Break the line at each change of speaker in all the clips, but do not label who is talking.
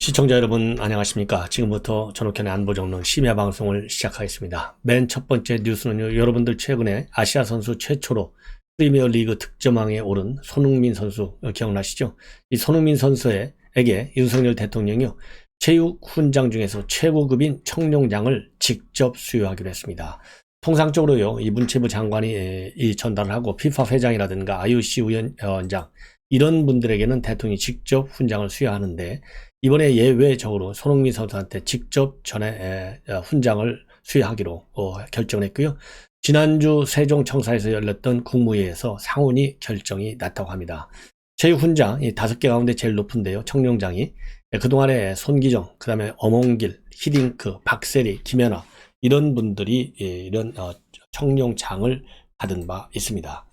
시청자 여러분 안녕하십니까. 지금부터 전옥현의 안보정론 심야 방송을 시작하겠습니다. 맨 첫 번째 뉴스는요, 여러분들 최근에 아시아 선수 최초로 프리미어리그 득점왕에 오른 손흥민 선수 기억나시죠? 이 손흥민 선수에게 윤석열 대통령이요, 체육 훈장 중에서 최고급인 청룡장을 직접 수여하기로 했습니다. 통상적으로요, 이 문체부 장관이 이 전달을 하고 피파 회장이라든가 IOC 위원장 이런 분들에게는 대통령이 직접 훈장을 수여하는데, 이번에 예외적으로 손흥민 선수한테 직접 훈장을 수여하기로 결정을 했고요. 지난주 세종청사에서 열렸던 국무회의에서 상훈이 결정이 났다고 합니다. 체육훈장 이 5개 가운데 제일 높은데요, 청룡장이. 그동안에 손기정, 그 다음에 엄홍길, 히딩크, 박세리, 김연아 이런 분들이 이런 청룡장을 받은 바 있습니다.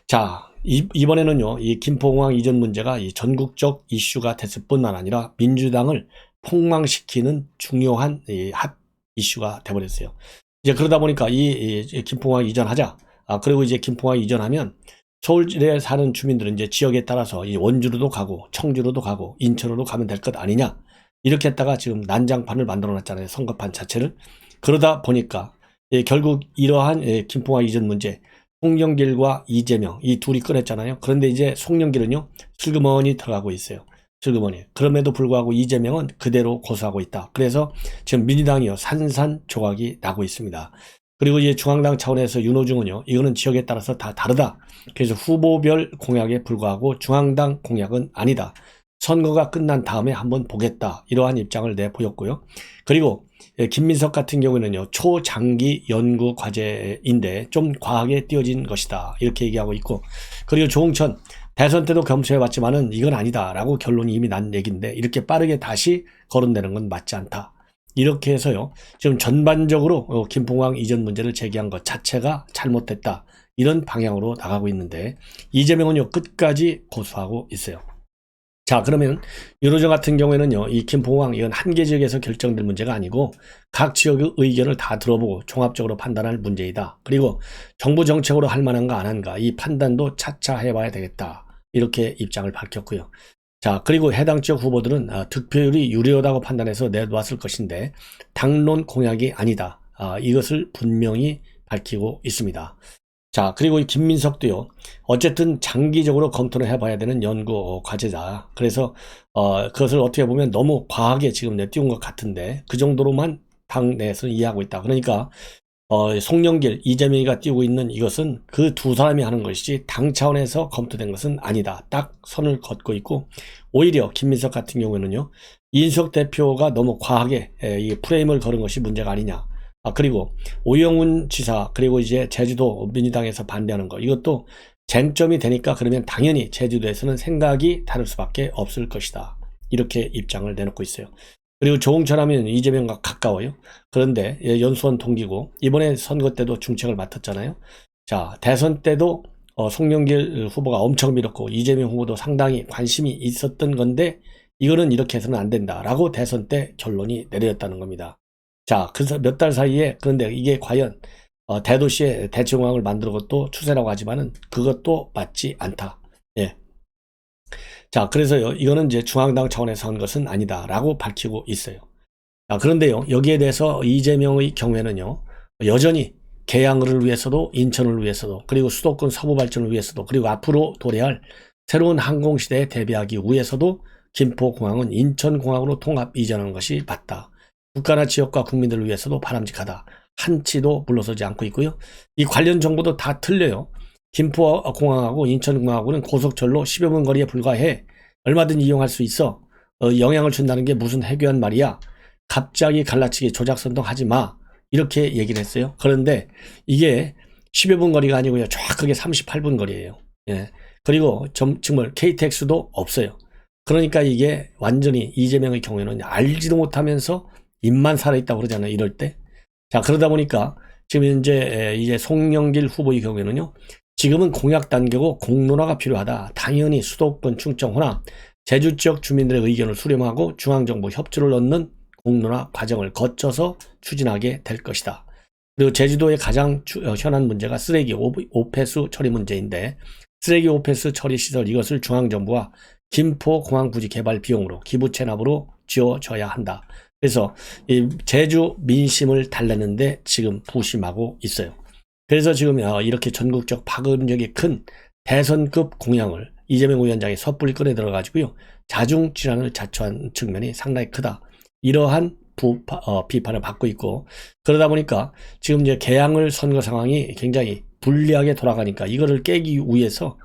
자, 이번에는요, 이 김포공항 이전 문제가 이 전국적 이슈가 됐을 뿐만 아니라 민주당을 폭망시키는 중요한 핫 이슈가 돼버렸어요. 이제 그러다 보니까 이 김포공항 이전하자. 그리고 이제 김포공항 이전하면 서울에 사는 주민들은 이제 지역에 따라서 이 원주로도 가고 청주로도 가고 인천으로 가면 될 것 아니냐. 이렇게 했다가 지금 난장판을 만들어 놨잖아요, 선거판 자체를. 그러다 보니까 결국 이러한 김포공항 이전 문제, 송영길과 이재명 이 둘이 꺼냈잖아요. 그런데 이제 송영길은요, 슬그머니 들어가고 있어요. 슬그머니. 그럼에도 불구하고 이재명은 그대로 고수하고 있다. 그래서 지금 민주당이요, 산산조각이 나고 있습니다. 그리고 이제 중앙당 차원에서 윤호중은요, 이거는 지역에 따라서 다 다르다. 그래서 후보별 공약에 불과하고 중앙당 공약은 아니다. 선거가 끝난 다음에 한번 보겠다. 이러한 입장을 내보였고요. 그리고 김민석 같은 경우에는요, 초장기 연구 과제인데 좀 과하게 띄어진 것이다. 이렇게 얘기하고 있고, 그리고 조홍천 대선 때도 검토해봤지만은 이건 아니다라고 결론이 이미 난 얘기인데 이렇게 빠르게 다시 거론되는 건 맞지 않다. 이렇게 해서요, 지금 전반적으로 김포공항 이전 문제를 제기한 것 자체가 잘못됐다. 이런 방향으로 나가고 있는데 이재명은요, 끝까지 고수하고 있어요. 자, 그러면 윤호중 같은 경우에는요, 이 김포공항 이건 한 개 지역에서 결정될 문제가 아니고 각 지역의 의견을 다 들어보고 종합적으로 판단할 문제이다. 그리고 정부 정책으로 할 만한가 안 한가 이 판단도 차차 해봐야 되겠다. 이렇게 입장을 밝혔고요. 자, 그리고 해당 지역 후보들은 득표율이 유리하다고 판단해서 내놓았을 것인데 당론 공약이 아니다. 이것을 분명히 밝히고 있습니다. 자, 그리고 이 김민석도요, 어쨌든 장기적으로 검토를 해봐야 되는 연구 과제다. 그래서 그것을 어떻게 보면 너무 과하게 지금 내띄운 것 같은데 그 정도로만 당 내에서는 이해하고 있다. 그러니까 송영길, 이재명이가 띄우고 있는 이것은 그 두 사람이 하는 것이지 당 차원에서 검토된 것은 아니다. 딱 선을 걷고 있고, 오히려 김민석 같은 경우에는요, 이인석 대표가 너무 과하게 이 프레임을 걸은 것이 문제가 아니냐. 그리고 오영훈 지사, 그리고 이제 제주도 민주당에서 반대하는 거, 이것도 쟁점이 되니까 그러면 당연히 제주도에서는 생각이 다를 수밖에 없을 것이다. 이렇게 입장을 내놓고 있어요. 그리고 조홍천 하면 이재명과 가까워요. 그런데 연수원 동기고 이번에 선거 때도 중책을 맡았잖아요. 자, 대선 때도 송영길 후보가 엄청 밀었고 이재명 후보도 상당히 관심이 있었던 건데 이거는 이렇게 해서는 안 된다라고 대선 때 결론이 내려졌다는 겁니다. 자, 그래서 몇 달 사이에, 그런데 이게 과연 대도시의 대치공항을 만드는 것도 추세라고 하지만은 그것도 맞지 않다. 예. 자, 그래서요, 이거는 이제 중앙당 차원에서 한 것은 아니다라고 밝히고 있어요. 그런데요, 여기에 대해서 이재명의 경우에는요, 여전히 계양을 위해서도, 인천을 위해서도, 그리고 수도권 서부 발전을 위해서도, 그리고 앞으로 도래할 새로운 항공시대에 대비하기 위해서도 김포공항은 인천공항으로 통합 이전하는 것이 맞다. 국가나 지역과 국민들을 위해서도 바람직하다. 한치도 물러서지 않고 있고요. 이 관련 정보도 다 틀려요. 김포공항하고 인천공항하고는 고속철로 10여 분 거리에 불과해. 얼마든 이용할 수 있어. 영향을 준다는 게 무슨 해괴한 말이야. 갑자기 갈라치기 조작선동하지 마. 이렇게 얘기를 했어요. 그런데 이게 10여 분 거리가 아니고요, 정확하게 38분 거리예요. 예. 그리고 정말 KTX도 없어요. 그러니까 이게 완전히 이재명의 경우에는 알지도 못하면서 입만 살아있다고 그러잖아요, 이럴 때. 자, 그러다 보니까 지금 이제 송영길 후보의 경우에는요, 지금은 공약 단계고 공론화가 필요하다. 당연히 수도권 충청 호남, 제주 지역 주민들의 의견을 수렴하고 중앙정부 협조를 얻는 공론화 과정을 거쳐서 추진하게 될 것이다. 그리고 제주도의 가장 현안 문제가 쓰레기 오폐수 처리 문제인데, 쓰레기 오폐수 처리 시설 이것을 중앙정부와 김포공항 부지 개발 비용으로 기부 체납으로 지어져야 한다. 그래서 이 제주 민심을 달래는데 지금 부심하고 있어요. 그래서 지금 이렇게 전국적 파급력이 큰 대선급 공약을 이재명 위원장이 섣불리 꺼내 들어가지고요. 자중질환을 자초한 측면이 상당히 크다. 이러한 비판을 받고 있고, 그러다 보니까 지금 이제 개항을 선거 상황이 굉장히 불리하게 돌아가니까 이거를 깨기 위해서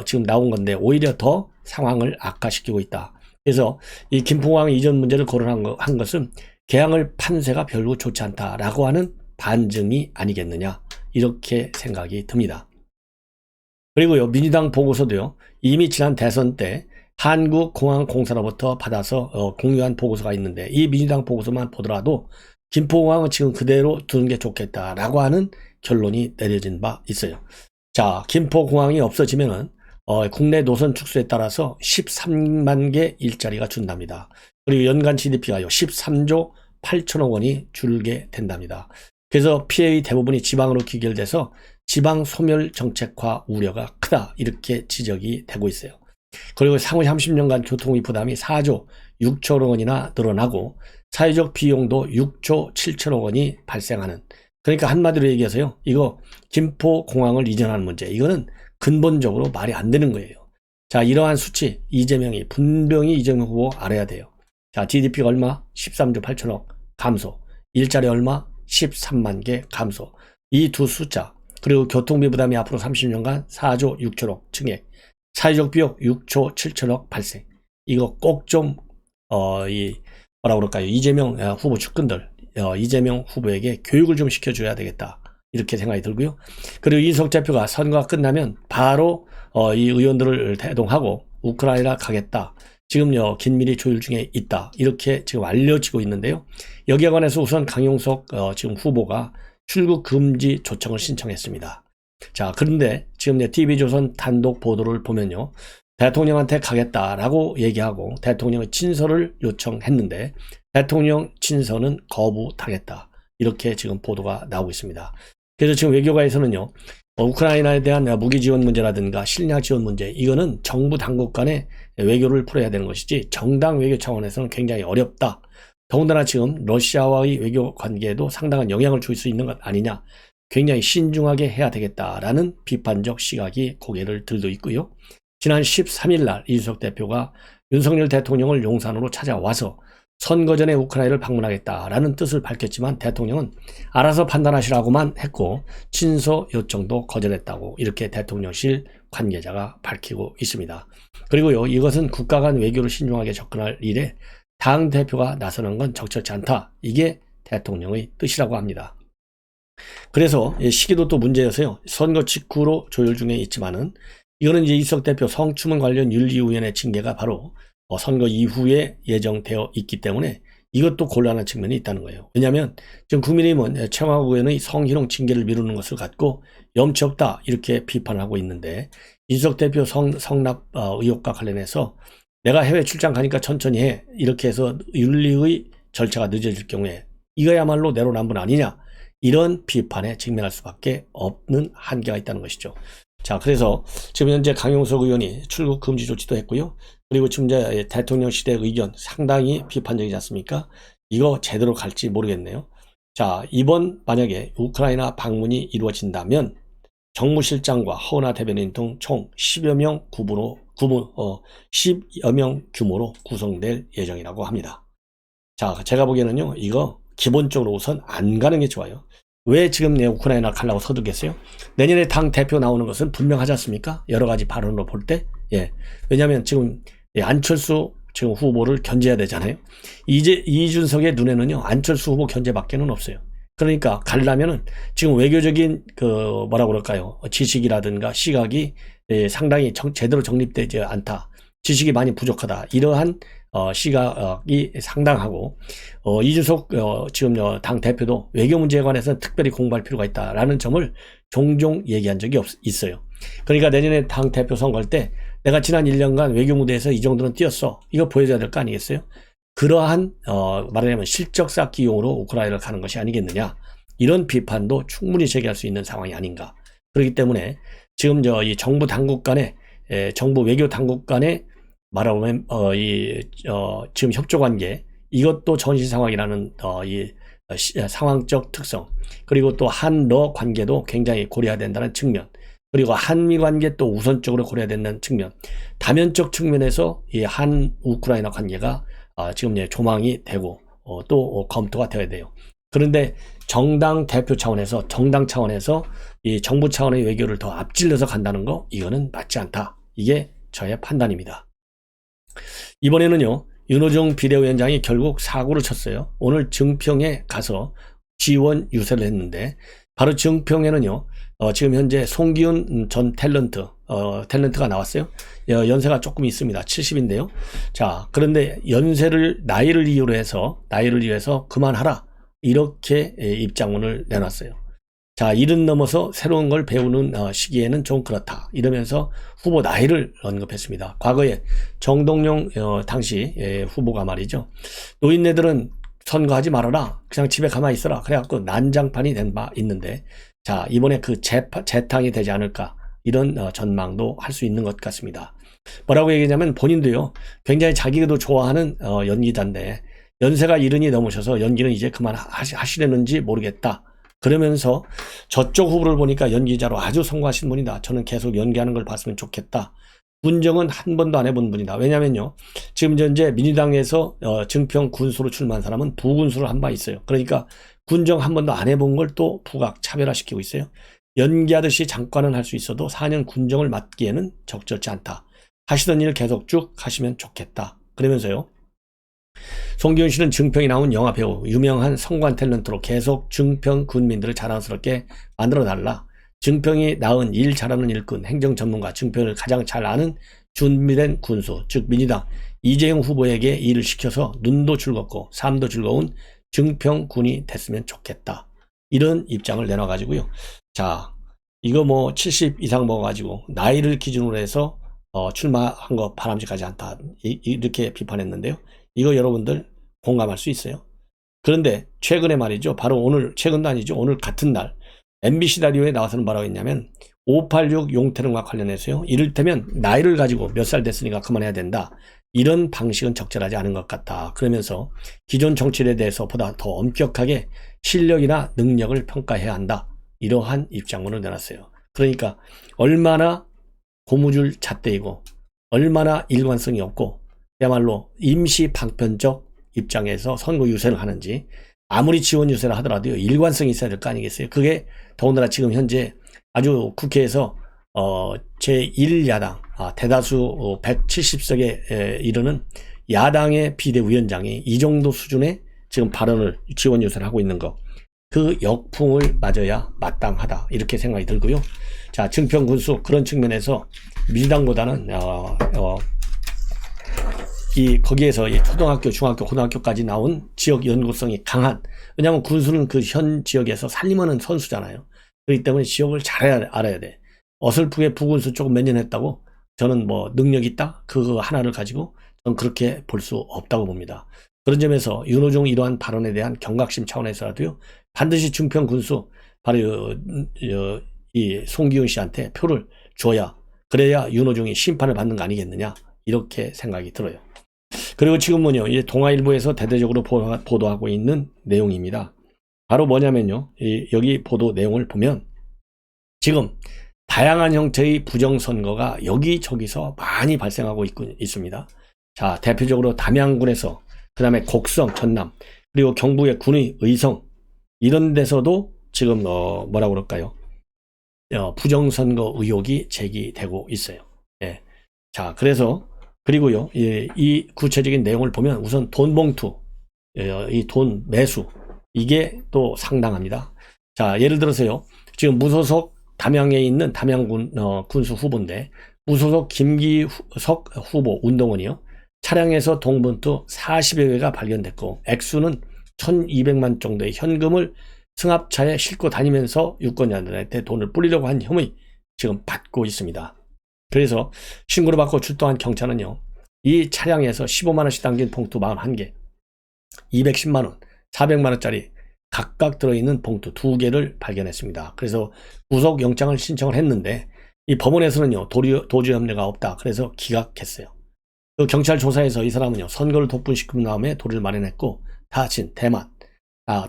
지금 나온 건데 오히려 더 상황을 악화시키고 있다. 그래서 이 김포공항 이전 문제를 거론한 것은 개항을 판세가 별로 좋지 않다라고 하는 반증이 아니겠느냐, 이렇게 생각이 듭니다. 그리고요, 민주당 보고서도요, 이미 지난 대선 때 한국공항공사로부터 받아서 공유한 보고서가 있는데, 이 민주당 보고서만 보더라도 김포공항은 지금 그대로 두는 게 좋겠다라고 하는 결론이 내려진 바 있어요. 자, 김포공항이 없어지면은 국내 노선 축소에 따라서 13만 개 일자리가 준답니다. 그리고 연간 GDP가요 13조 8천억 원이 줄게 된답니다. 그래서 피해의 대부분이 지방으로 귀결돼서 지방 소멸 정책화 우려가 크다, 이렇게 지적이 되고 있어요. 그리고 향후 30년간 교통비 부담이 4조 6천억 원이나 늘어나고 사회적 비용도 6조 7천억 원이 발생하는, 그러니까 한마디로 얘기해서요, 이거 김포공항을 이전하는 문제, 이거는 근본적으로 말이 안 되는 거예요. 자, 이러한 수치 이재명이 분명히 이재명 후보 알아야 돼요. 자, GDP가 얼마? 13조 8천억 감소, 일자리 얼마? 13만 개 감소. 이 두 숫자, 그리고 교통비 부담이 앞으로 30년간 4조 6천억 증액, 사회적 비용 6조 7천억 발생. 이거 꼭 좀 뭐라 그럴까요? 이재명 후보 측근들, 이재명 후보에게 교육을 좀 시켜줘야 되겠다, 이렇게 생각이 들고요. 그리고 이준석 대표가 선거가 끝나면 바로 이 의원들을 대동하고 우크라이나 가겠다, 지금요 긴밀히 조율 중에 있다, 이렇게 지금 알려지고 있는데요. 여기에 관해서 우선 강용석 지금 후보가 출국 금지 조청을 신청했습니다. 자, 그런데 지금 TV조선 단독 보도를 보면요, 대통령한테 가겠다라고 얘기하고 대통령의 친서를 요청했는데 대통령 친서는 거부당했다, 이렇게 지금 보도가 나오고 있습니다. 그래서 지금 외교가에서는요, 우크라이나에 대한 무기 지원 문제라든가 식량 지원 문제, 이거는 정부 당국 간의 외교를 풀어야 되는 것이지 정당 외교 차원에서는 굉장히 어렵다. 더군다나 지금 러시아와의 외교 관계에도 상당한 영향을 줄 수 있는 것 아니냐, 굉장히 신중하게 해야 되겠다라는 비판적 시각이 고개를 들고 있고요. 지난 13일 날 이준석 대표가 윤석열 대통령을 용산으로 찾아와서 선거 전에 우크라이나를 방문하겠다라는 뜻을 밝혔지만 대통령은 알아서 판단하시라고만 했고 친서 요청도 거절했다고, 이렇게 대통령실 관계자가 밝히고 있습니다. 그리고요, 이것은 국가 간 외교를 신중하게 접근할 일에 당 대표가 나서는 건 적절치 않다, 이게 대통령의 뜻이라고 합니다. 그래서 시기도 또 문제여서요, 선거 직후로 조율 중에 있지만은 이거는 이제 이준석 대표 성추문 관련 윤리위원회 징계가 바로 선거 이후에 예정되어 있기 때문에 이것도 곤란한 측면이 있다는 거예요. 왜냐하면 지금 국민의힘은 최강욱 의원의 성희롱 징계를 미루는 것을 갖고 염치 없다, 이렇게 비판하고 있는데, 이준석 대표 성납 의혹과 관련해서 내가 해외 출장 가니까 천천히 해, 이렇게 해서 윤리의 절차가 늦어질 경우에 이거야말로 내로남불 아니냐, 이런 비판에 직면할 수밖에 없는 한계가 있다는 것이죠. 자, 그래서 지금 현재 강용석 의원이 출국 금지 조치도 했고요. 그리고 지금 이제 대통령실의 의견 상당히 비판적이지 않습니까? 이거 제대로 갈지 모르겠네요. 자, 이번 만약에 우크라이나 방문이 이루어진다면 정무실장과 허은하 대변인 등 총 10여 명 10여 명 규모로 구성될 예정이라고 합니다. 자, 제가 보기에는요, 이거 기본적으로 우선 안 가는 게 좋아요. 왜 지금 우크라이나 가려고 서두겠어요? 내년에 당 대표 나오는 것은 분명하지 않습니까? 여러 가지 발언으로 볼 때. 예. 왜냐하면 지금 안철수 지금 후보를 견제해야 되잖아요. 이준석의 눈에는요, 안철수 후보 견제밖에는 없어요. 그러니까 가려면은 지금 외교적인 뭐라 그럴까요? 지식이라든가 시각이 상당히 제대로 정립되지 않다. 지식이 많이 부족하다. 이러한 시각이 상당하고, 이준석 지금 당 대표도 외교 문제에 관해서는 특별히 공부할 필요가 있다라는 점을 종종 얘기한 적이 있어요. 그러니까 내년에 당 대표 선거할 때 내가 지난 1년간 외교 무대에서 이 정도는 뛰었어, 이거 보여줘야 될 거 아니겠어요? 그러한 말하자면 실적 쌓기용으로 우크라이나를 가는 것이 아니겠느냐, 이런 비판도 충분히 제기할 수 있는 상황이 아닌가. 그렇기 때문에 지금 이 정부 당국 간의 정부 외교 당국 간의 말하면 지금 협조 관계 이것도 전시 상황이라는 상황적 특성, 그리고 또 한러 관계도 굉장히 고려해야 된다는 측면, 그리고 한미 관계 또 우선적으로 고려해야 된다는 측면, 다면적 측면에서 이 한 우크라이나 관계가 지금 조망이 되고 또 검토가 되어야 돼요. 그런데 정당 대표 차원에서, 정당 차원에서 이 정부 차원의 외교를 더 앞질러서 간다는 거, 이거는 맞지 않다. 이게 저의 판단입니다. 이번에는요, 윤호중 비대위원장이 결국 사고를 쳤어요. 오늘 증평에 가서 지원 유세를 했는데, 바로 증평에는요, 지금 현재 송기훈 전 탤런트가 나왔어요. 연세가 조금 있습니다. 70인데요. 자, 그런데 나이를 이유로 해서 그만하라. 이렇게 입장문을 내놨어요. 자, 일은 넘어서 새로운 걸 배우는 시기에는 좀 그렇다. 이러면서 후보 나이를 언급했습니다. 과거에 정동영 당시 후보가 말이죠. 노인네들은 선거하지 말아라. 그냥 집에 가만히 있어라. 그래갖고 난장판이 된 바 있는데, 자, 이번에 그 재탕이 되지 않을까. 이런 전망도 할 수 있는 것 같습니다. 뭐라고 얘기하냐면 본인도요, 굉장히 자기도 좋아하는 연기자인데 연세가 70이 넘으셔서 연기는 이제 그만 하시려는지 모르겠다. 그러면서 저쪽 후보를 보니까 연기자로 아주 성공하신 분이다. 저는 계속 연기하는 걸 봤으면 좋겠다. 군정은 한 번도 안 해본 분이다. 왜냐면요, 지금 현재 민주당에서 증평 군수로 출마한 사람은 부군수를 한 바 있어요. 그러니까 군정 한 번도 안 해본 걸 또 부각 차별화시키고 있어요. 연기하듯이 장관은 할 수 있어도 4년 군정을 맡기에는 적절치 않다. 하시던 일 계속 쭉 하시면 좋겠다. 그러면서요, 송기훈 씨는 증평이 나온 영화 배우, 유명한 성관 탤런트로 계속 증평 군민들을 자랑스럽게 만들어달라. 증평이 낳은 일 잘하는 일꾼, 행정 전문가, 증평을 가장 잘 아는 준비된 군수, 즉 민주당 이재용 후보에게 일을 시켜서 눈도 즐겁고 삶도 즐거운 증평군이 됐으면 좋겠다. 이런 입장을 내놔가지고요. 자, 이거 뭐 70 이상 먹어가지고 나이를 기준으로 해서 출마한 거 바람직하지 않다. 이렇게 비판했는데요. 이거 여러분들 공감할 수 있어요? 그런데 최근에 말이죠. 바로 오늘, 최근도 아니죠. 오늘 같은 날 MBC 라디오에 나와서는 뭐라고 했냐면 586 용태론과 관련해서요, 이를테면 나이를 가지고 몇 살 됐으니까 그만해야 된다. 이런 방식은 적절하지 않은 것 같다. 그러면서 기존 정치인에 대해서 보다 더 엄격하게 실력이나 능력을 평가해야 한다. 이러한 입장문을 내놨어요. 그러니까 얼마나 고무줄 잣대이고 얼마나 일관성이 없고 그야말로 임시 방편적 입장에서 선거 유세를 하는지, 아무리 지원 유세를 하더라도 일관성이 있어야 될 거 아니겠어요? 그게 더군다나 지금 현재 아주 국회에서 제1야당 대다수 170석에 이르는 야당의 비대위원장이 이 정도 수준의 지금 발언을, 지원 유세를 하고 있는 거, 그 역풍을 맞아야 마땅하다. 이렇게 생각이 들고요. 자, 증평 군수, 그런 측면에서 민주당보다는 거기에서 초등학교, 중학교, 고등학교까지 나온 지역 연구성이 강한, 왜냐하면 군수는 그 현 지역에서 살림하는 선수잖아요. 그렇기 때문에 지역을 잘 알아야 돼. 어설프게 부군수 조금 몇 년 했다고 저는 뭐 능력 있다? 그거 하나를 가지고 저는 그렇게 볼 수 없다고 봅니다. 그런 점에서 윤호중 이러한 발언에 대한 경각심 차원에서라도요, 반드시 증평 군수, 바로 이 송기훈 씨한테 표를 줘야, 그래야 윤호중이 심판을 받는 거 아니겠느냐, 이렇게 생각이 들어요. 그리고 지금은요, 이제 동아일보에서 대대적으로 보도하고 있는 내용입니다. 바로 뭐냐면요, 여기 보도 내용을 보면 지금 다양한 형태의 부정선거가 여기저기서 많이 발생하고 있습니다. 자, 대표적으로 담양군에서, 그 다음에 곡성, 전남, 그리고 경북의 군의 의성, 이런 데서도 지금 뭐라고 그럴까요? 부정선거 의혹이 제기되고 있어요. 예. 자, 그래서 그리고요, 이 구체적인 내용을 보면 우선 돈 봉투, 이 돈 매수, 이게 또 상당합니다. 자, 예를 들어서요, 지금 무소속 담양에 있는 담양군 군수 후보인데, 무소속 김기석 후보 운동원이요, 차량에서 돈 봉투 40여 개가 발견됐고 액수는 1200만 정도의 현금을 승합차에 싣고 다니면서 유권자들한테 돈을 뿌리려고 한 혐의 지금 받고 있습니다. 그래서 신고를 받고 출동한 경찰은요, 이 차량에서 15만원씩 담긴 봉투 41개, 210만원, 400만원짜리 각각 들어있는 봉투 2개를 발견했습니다. 그래서 구속영장을 신청을 했는데 이 법원에서는요, 도주 염려가 없다. 그래서 기각했어요. 그 경찰 조사에서 이 사람은요, 선거를 독분시킨 다음에 도를 마련했고,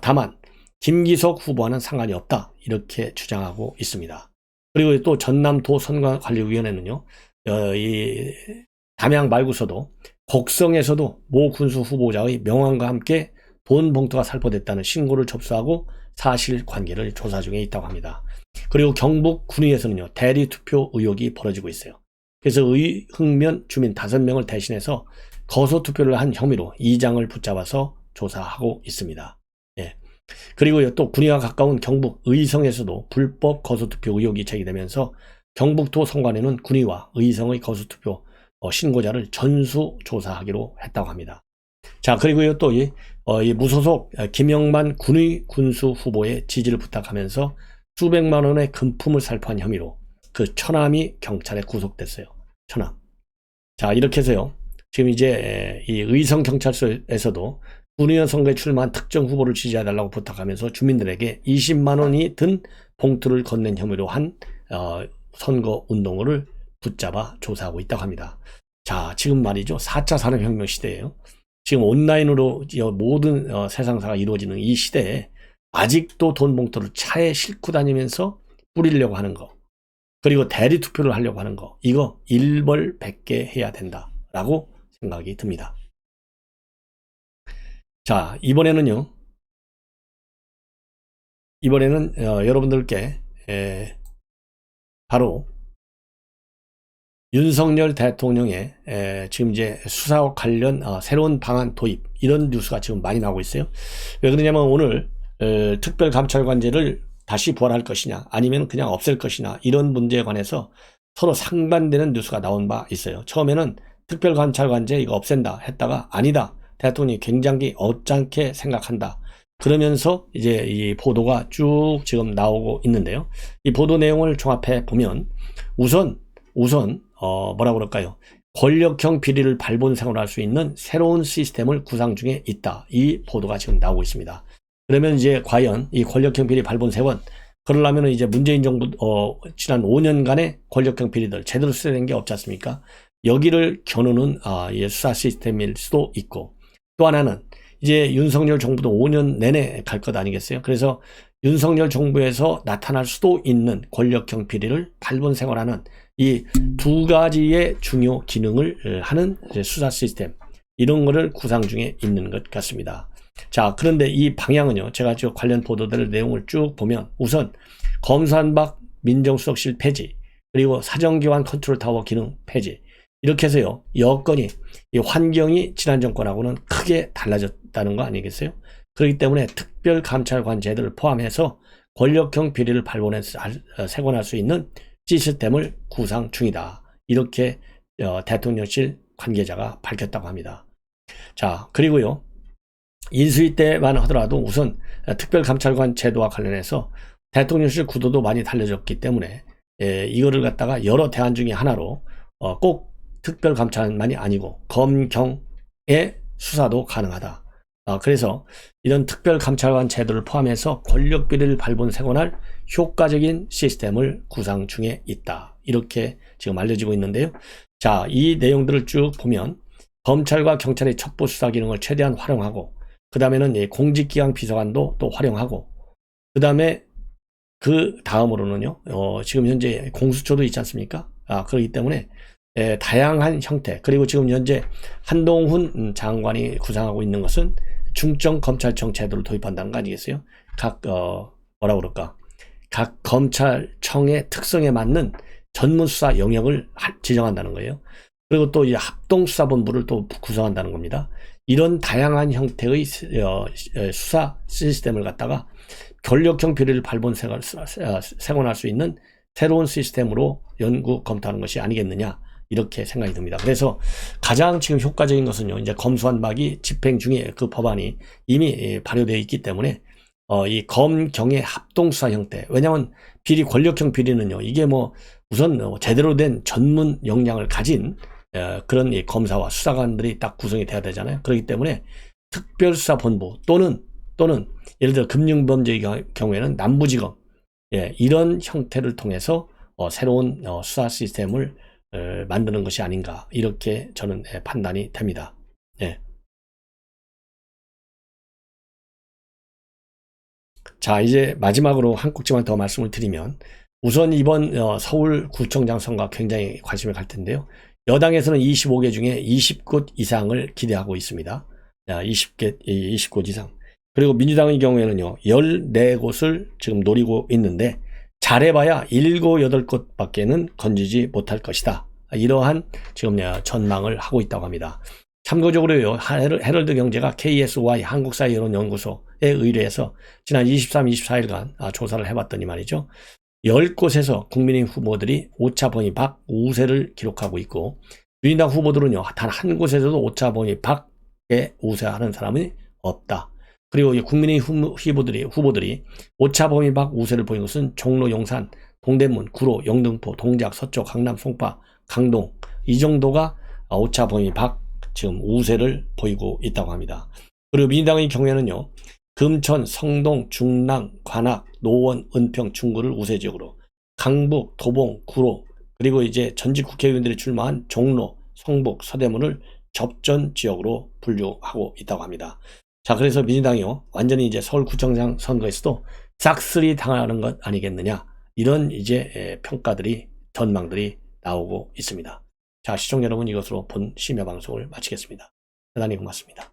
다만 김기석 후보와는 상관이 없다, 이렇게 주장하고 있습니다. 그리고 또 전남도 선거관리위원회는요, 이 담양 말고서도 곡성에서도 모 군수 후보자의 명함과 함께 돈 봉투가 살포됐다는 신고를 접수하고 사실관계를 조사 중에 있다고 합니다. 그리고 경북 군위에서는요, 대리투표 의혹이 벌어지고 있어요. 그래서 의흥면 주민 5명을 대신해서 거소투표를 한 혐의로 2장을 붙잡아서 조사하고 있습니다. 예. 그리고 또 군위와 가까운 경북 의성에서도 불법 거소투표 의혹이 제기되면서 경북도 선관위는 군위와 의성의 거소투표 신고자를 전수조사하기로 했다고 합니다. 자, 그리고요, 또 이 무소속 김영만 군위 군수 후보의 지지를 부탁하면서 수백만 원의 금품을 살포한 혐의로 그 처남이 경찰에 구속됐어요. 처남. 자, 이렇게 해서요, 지금 이제 이 의성 경찰서에서도 군의원 선거에 출마한 특정 후보를 지지해달라고 부탁하면서 주민들에게 20만 원이 든 봉투를 건넨 혐의로 한 선거 운동을 붙잡아 조사하고 있다고 합니다. 자, 지금 말이죠, 4차 산업혁명 시대예요. 지금 온라인으로 모든 세상사가 이루어지는 이 시대에 아직도 돈 봉투를 차에 싣고 다니면서 뿌리려고 하는 거, 그리고 대리투표를 하려고 하는 거, 이거 일벌백계 해야 된다라고 생각이 듭니다. 자, 이번에는 여러분들께 바로 윤석열 대통령의 지금 이제 수사와 관련 새로운 방안 도입, 이런 뉴스가 지금 많이 나오고 있어요. 왜 그러냐면 오늘 특별감찰관제를 다시 부활할 것이냐, 아니면 그냥 없앨 것이냐, 이런 문제에 관해서 서로 상반되는 뉴스가 나온 바 있어요. 처음에는 특별감찰관제 이거 없앤다 했다가 아니다, 대통령이 굉장히 언짢게 생각한다, 그러면서 이제 이 보도가 쭉 지금 나오고 있는데요. 이 보도 내용을 종합해 보면 우선 뭐라 그럴까요? 권력형 비리를 발본색으로 할 수 있는 새로운 시스템을 구상 중에 있다, 이 보도가 지금 나오고 있습니다. 그러면 이제 과연 이 권력형 비리 발본색은, 그러려면 이제 문재인 정부 지난 5년간의 권력형 비리들 제대로 수사된 게 없지 않습니까? 여기를 겨누는 수사 시스템일 수도 있고, 또 하나는 이제 윤석열 정부도 5년 내내 갈 것 아니겠어요? 그래서 윤석열 정부에서 나타날 수도 있는 권력형 비리를 발본색원하는 이 두 가지의 중요 기능을 하는 수사 시스템, 이런 거를 구상 중에 있는 것 같습니다. 자, 그런데 이 방향은요, 제가 지금 관련 보도들 내용을 쭉 보면 우선 검수완박 민정수석실 폐지, 그리고 사정기관 컨트롤타워 기능 폐지, 이렇게 해서요, 여건이, 이 환경이 지난 정권하고는 크게 달라졌다는 거 아니겠어요? 그렇기 때문에 특별감찰관 제도를 포함해서 권력형 비리를 발본해서 세권할 수 있는 시스템을 구상 중이다, 이렇게 대통령실 관계자가 밝혔다고 합니다. 자, 그리고요, 인수위 때만 하더라도 우선 특별감찰관 제도와 관련해서 대통령실 구도도 많이 달라졌기 때문에 이거를 갖다가 여러 대안 중에 하나로 꼭 특별감찰만이 아니고 검경의 수사도 가능하다. 그래서 이런 특별감찰관 제도를 포함해서 권력비리를 발본색원할 효과적인 시스템을 구상 중에 있다, 이렇게 지금 알려지고 있는데요. 자, 이 내용들을 쭉 보면 검찰과 경찰의 첩보 수사 기능을 최대한 활용하고, 그 다음에는 공직기강 비서관도 또 활용하고, 그 다음으로는요, 지금 현재 공수처도 있지 않습니까? 그렇기 때문에 다양한 형태, 그리고 지금 현재 한동훈 장관이 구상하고 있는 것은 중점검찰청 제도를 도입한다는 거 아니겠어요? 각 검찰청의 특성에 맞는 전문수사 영역을 지정한다는 거예요. 그리고 또 이제 합동수사본부를 또 구성한다는 겁니다. 이런 다양한 형태의 수사 시스템을 갖다가 권력형 비리를 발본색원할 수 있는 새로운 시스템으로 연구 검토하는 것이 아니겠느냐, 이렇게 생각이 듭니다. 그래서 가장 지금 효과적인 것은요, 이제 검수완박이 집행 중에 그 법안이 이미 발효되어 있기 때문에 이 검경의 합동수사 형태, 왜냐하면 권력형 비리는요, 이게 우선 제대로 된 전문 역량을 가진 그런 검사와 수사관들이 딱 구성이 돼야 되잖아요. 그렇기 때문에 특별수사본부 또는 예를 들어 금융범죄의 경우에는 남부지검, 이런 형태를 통해서 새로운 수사 시스템을 만드는 것이 아닌가 이렇게 저는 판단이 됩니다. 예. 자, 이제 마지막으로 한 꼭지만 더 말씀을 드리면 우선 이번 서울구청장 선거가 굉장히 관심을 갈 텐데요. 여당에서는 25개 중에 20곳 이상을 기대하고 있습니다. 20곳 이상. 그리고 민주당의 경우에는요, 14곳을 지금 노리고 있는데 잘해봐야 7, 8곳 밖에는 건지지 못할 것이다. 이러한 지금 전망을 하고 있다고 합니다. 참고적으로요, 헤럴드 경제가 KSY 한국사회여론연구소에 의뢰해서 지난 23, 24일간 조사를 해봤더니 말이죠. 10곳에서 국민의힘 후보들이 오차 범위 밖 우세를 기록하고 있고, 민주당 후보들은요, 단 한 곳에서도 오차 범위 밖에 우세하는 사람이 없다. 그리고 국민의힘 후보들이 오차 범위 밖 우세를 보인 것은 종로, 용산, 동대문, 구로, 영등포, 동작, 서초, 강남, 송파, 강동 이 정도가 오차 범위 밖 지금 우세를 보이고 있다고 합니다. 그리고 민주당의 경우에는요, 금천, 성동, 중랑, 관악, 노원, 은평, 중구를 우세 지역으로, 강북, 도봉, 구로, 그리고 이제 전직 국회의원들이 출마한 종로, 성북, 서대문을 접전 지역으로 분류하고 있다고 합니다. 자, 그래서 민주당이요, 완전히 이제 서울구청장 선거에서도 싹쓸이 당하는 것 아니겠느냐, 이런 이제 평가들이, 전망들이 나오고 있습니다. 자, 시청자 여러분, 이것으로 본 심야방송을 마치겠습니다. 대단히 고맙습니다.